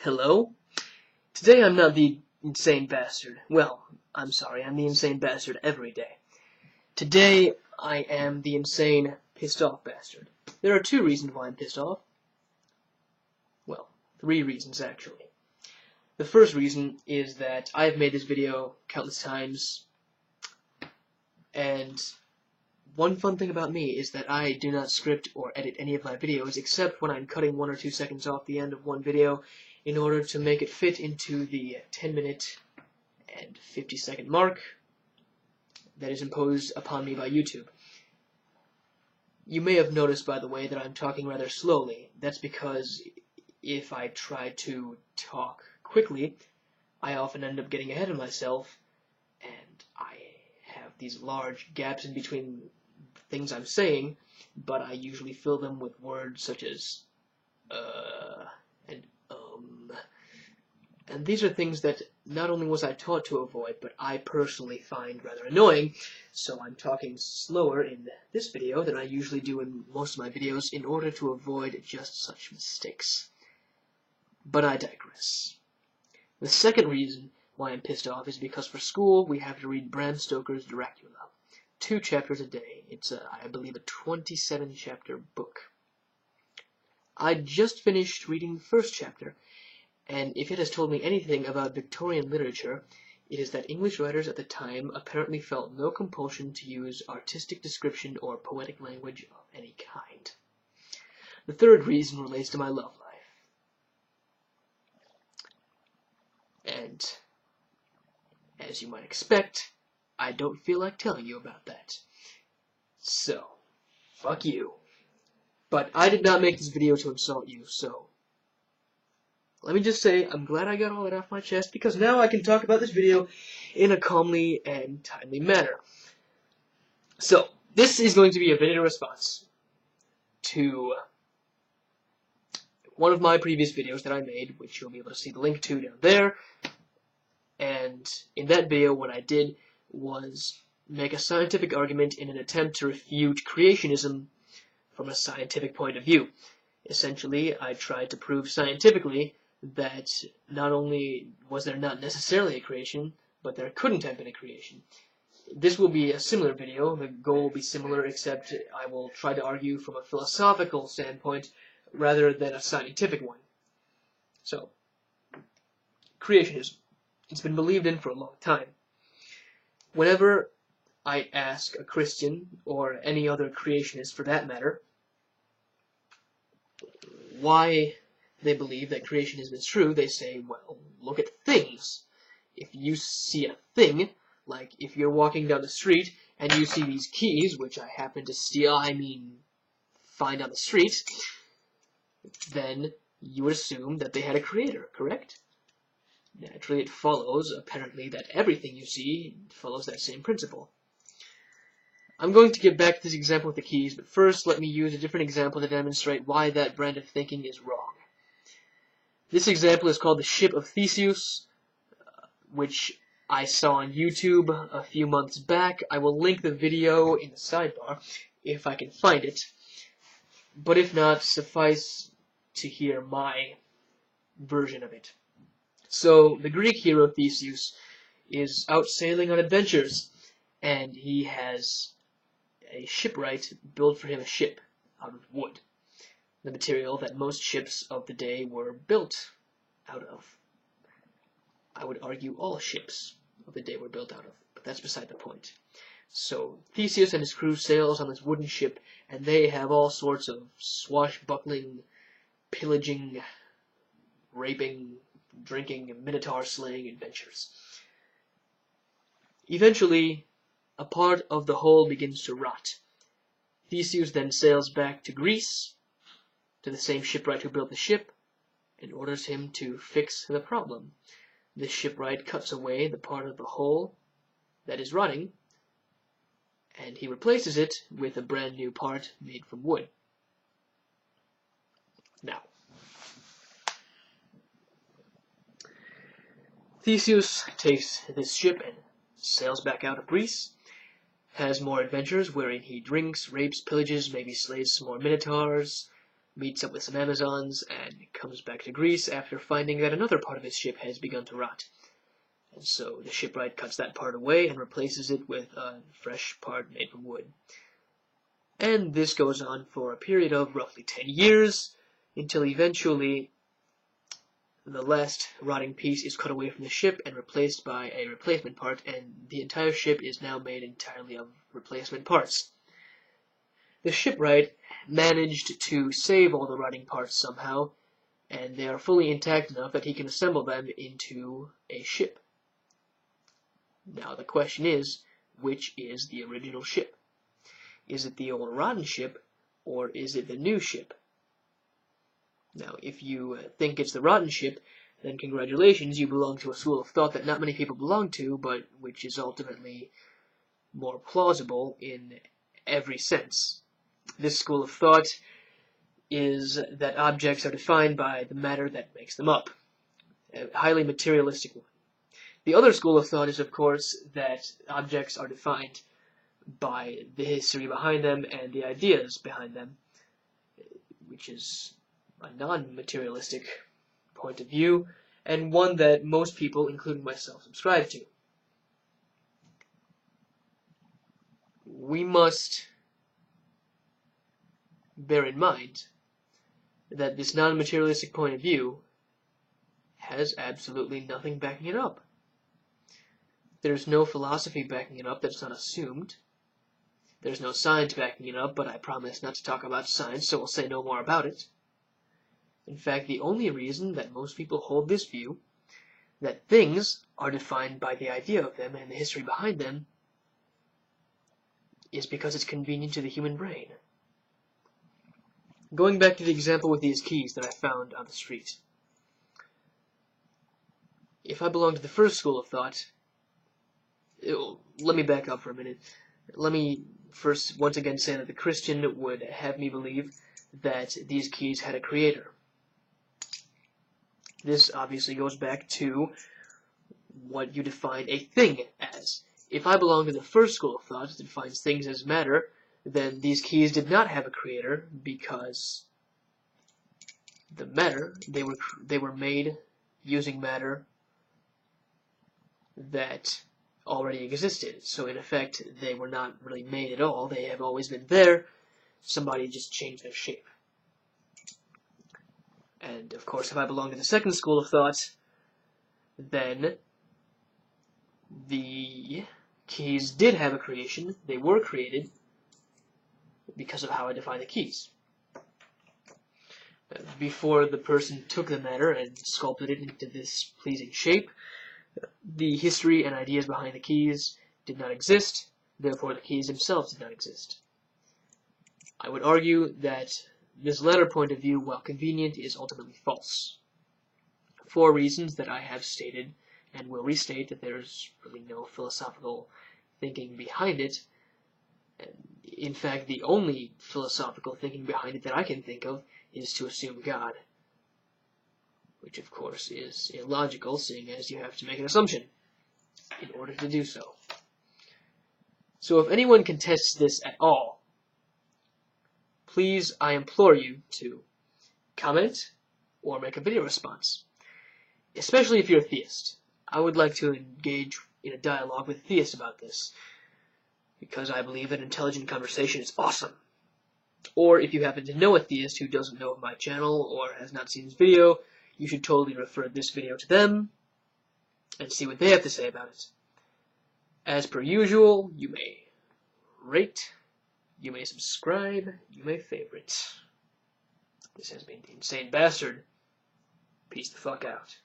Hello? Today I'm not the insane bastard. Well, I'm sorry, I'm the insane bastard every day. Today I am the insane, pissed off bastard. There are two reasons why I'm pissed off. Well, three reasons actually. The first reason is that I've made this video countless times, and one fun thing about me is that I do not script or edit any of my videos except when I'm cutting 1 or 2 seconds off the end of one video in order to make it fit into the 10-minute and 50-second mark that is imposed upon me by YouTube. You may have noticed, by the way, that I'm talking rather slowly. That's because if I try to talk quickly, I often end up getting ahead of myself, and I have these large gaps in between things I'm saying, but I usually fill them with words such as and and these are things that not only was I taught to avoid, but I personally find rather annoying, so I'm talking slower in this video than I usually do in most of my videos in order to avoid just such mistakes. But I digress. The second reason why I'm pissed off is because for school we have to read Bram Stoker's Dracula. 2 chapters a day. It's, I believe, a 27-chapter book. I just finished reading the first chapter, and if it has told me anything about Victorian literature, it is that English writers at the time apparently felt no compulsion to use artistic description or poetic language of any kind. The third reason relates to my love life. And, as you might expect, I don't feel like telling you about that. So, fuck you. But I did not make this video to insult you, so let me just say I'm glad I got all that off my chest, because now I can talk about this video in a calmly and timely manner. So, this is going to be a video response to one of my previous videos that I made, which you'll be able to see the link to down there. And in that video, what I did was make a scientific argument in an attempt to refute creationism from a scientific point of view. Essentially, I tried to prove scientifically that not only was there not necessarily a creation, but there couldn't have been a creation. This will be a similar video. The goal will be similar, except I will try to argue from a philosophical standpoint rather than a scientific one. So, creationism. It's been believed in for a long time. Whenever I ask a Christian, or any other creationist for that matter, why they believe that creationism is true, they say, well, look at things. If you see a thing, like if you're walking down the street and you see these keys, which I happen to find on the street, then you would assume that they had a creator, correct? Naturally, it follows, apparently, that everything you see follows that same principle. I'm going to get back to this example with the keys, but first let me use a different example to demonstrate why that brand of thinking is wrong. This example is called the Ship of Theseus, which I saw on YouTube a few months back. I will link the video in the sidebar, if I can find it. But if not, suffice to hear my version of it. So, the Greek hero Theseus is out sailing on adventures, and he has a shipwright build for him a ship out of wood, the material that most ships of the day were built out of. I would argue all ships of the day were built out of, but that's beside the point. So, Theseus and his crew sails on this wooden ship, and they have all sorts of swashbuckling, pillaging, raping, drinking, and minotaur slaying adventures. Eventually, a part of the hull begins to rot. Theseus then sails back to Greece, to the same shipwright who built the ship, and orders him to fix the problem. The shipwright cuts away the part of the hull that is rotting, and he replaces it with a brand new part made from wood. Now, Theseus takes this ship and sails back out of Greece, has more adventures wherein he drinks, rapes, pillages, maybe slays some more minotaurs, meets up with some Amazons, and comes back to Greece after finding that another part of his ship has begun to rot. And so the shipwright cuts that part away and replaces it with a fresh part made from wood. And this goes on for a period of roughly 10 years, until eventually the last rotting piece is cut away from the ship and replaced by a replacement part, and the entire ship is now made entirely of replacement parts. The shipwright managed to save all the rotting parts somehow, and they are fully intact enough that he can assemble them into a ship. Now the question is, which is the original ship? Is it the old rotten ship, or is it the new ship? Now, if you think it's the rotten ship, then congratulations, you belong to a school of thought that not many people belong to, but which is ultimately more plausible in every sense. This school of thought is that objects are defined by the matter that makes them up, a highly materialistic one. The other school of thought is, of course, that objects are defined by the history behind them and the ideas behind them, which is a non-materialistic point of view, and one that most people, including myself, subscribe to. We must bear in mind that this non-materialistic point of view has absolutely nothing backing it up. There's no philosophy backing it up that's not assumed. There's no science backing it up, but I promise not to talk about science, so we'll say no more about it. In fact, the only reason that most people hold this view, that things are defined by the idea of them and the history behind them, is because it's convenient to the human brain. Going back to the example with these keys that I found on the street. If I belong to the first school of thought, let me back up for a minute. Let me first once again say that the Christian would have me believe that these keys had a creator. This obviously goes back to what you define a thing as. If I belong to the first school of thought that defines things as matter, then these keys did not have a creator, because the matter, they were made using matter that already existed. So in effect, they were not really made at all. They have always been there. Somebody just changed their shape. And of course, if I belong to the second school of thought, then the keys did have a creation. They were created because of how I define the keys. Before the person took the matter and sculpted it into this pleasing shape, the history and ideas behind the keys did not exist, therefore the keys themselves did not exist. I would argue that this latter point of view, while convenient, is ultimately false, for reasons that I have stated and will restate, that there's really no philosophical thinking behind it. And in fact, the only philosophical thinking behind it that I can think of is to assume God, which of course is illogical, seeing as you have to make an assumption in order to do so. So if anyone contests this at all, please, I implore you to comment or make a video response, especially if you're a theist. I would like to engage in a dialogue with theists about this, because I believe that intelligent conversation is awesome. Or if you happen to know a theist who doesn't know of my channel or has not seen this video, you should totally refer this video to them and see what they have to say about it. As per usual, you may rate, you may subscribe, you may favorite. This has been the Insane Bastard. Peace the fuck out.